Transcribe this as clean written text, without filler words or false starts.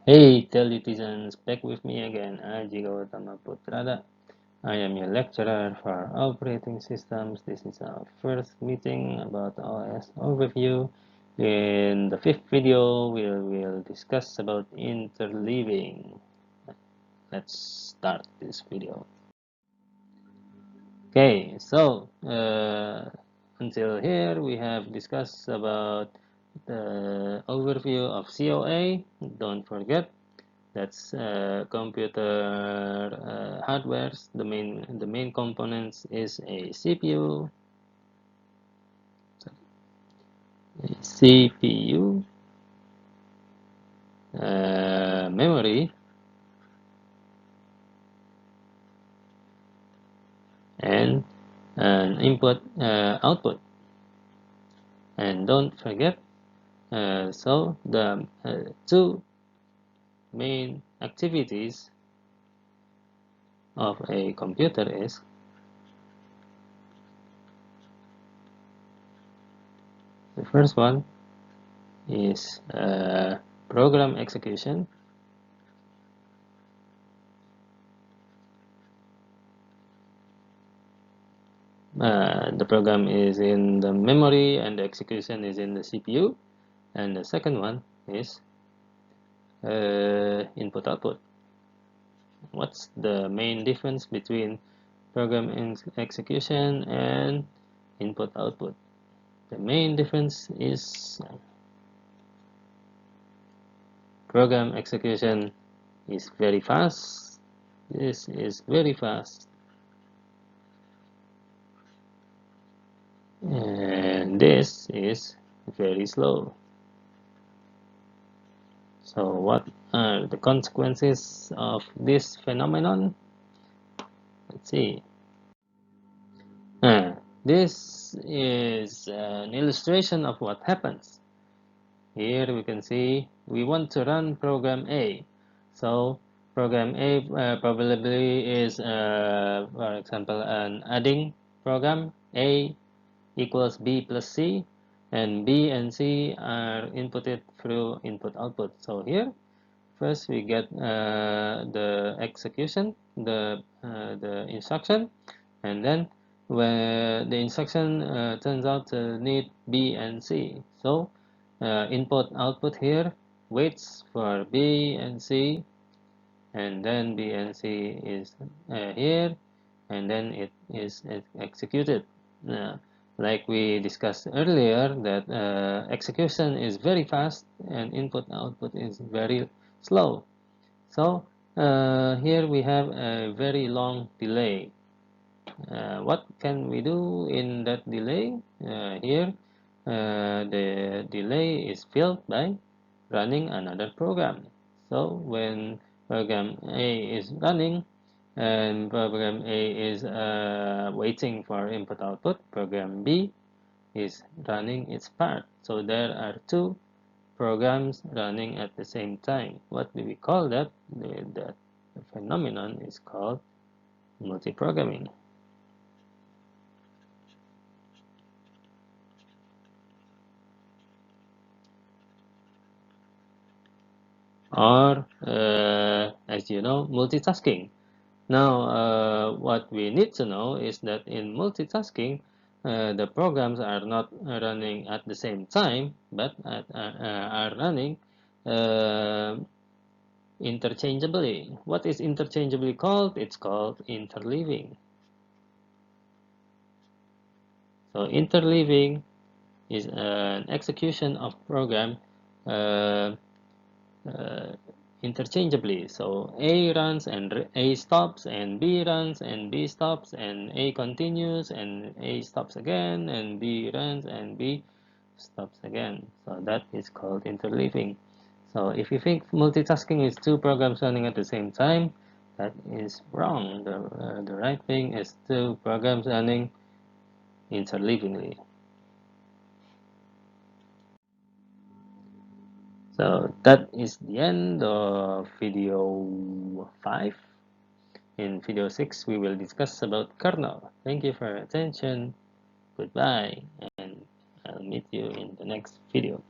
Hey, teletizens, back with me again, Aji Gautama Putrada. I am your lecturer for operating systems. This is our first meeting about OS overview. In the fifth video, we will discuss about interleaving. Let's start this video. Okay, so until here we have discussed about the overview of COA. Don't forget that's computer hardwares. The main components is a CPU, memory, and an input output. And don't forget, so the two main activities of a computer is the first one is program execution. The program is in the memory and the execution is in the CPU. And the second one is input output. What's the main difference between program execution and input output? The main difference is program execution is very fast. This is very fast. And this is very slow. So what are the consequences of this phenomenon? Let's see. This is an illustration of what happens. Here we can see we want to run program A. So program A probably is, for example, an adding program. A equals B plus C, and B and C are inputted through input output. So here first we get the execution, the instruction, and then when the instruction turns out to need B and C. So input output here waits for B and C, and then B and C is here, and then it is executed. Like we discussed earlier, that execution is very fast and input output is very slow. So here we have a very long delay. What can we do in that delay? Here the delay is filled by running another program. So when program A is running and program A is waiting for input output, program B is running its part. So there are two programs running at the same time. What do we call that? The phenomenon is called multiprogramming. Or as you know, multitasking. Now what we need to know is that in multitasking the programs are not running at the same time, but are running uh, interchangeably. What is interchangeably called? It's called interleaving. So interleaving is an execution of program uh, uh, interchangeably. So A runs and A stops, and B runs and B stops, and A continues and A stops again, and B runs and B stops again. So that is called interleaving. So if you think multitasking is two programs running at the same time, that is wrong. The right thing is two programs running interleavingly. So that is the end of video 5. In video 6, we will discuss about kernel. Thank you for your attention. Goodbye, and I'll meet you in the next video.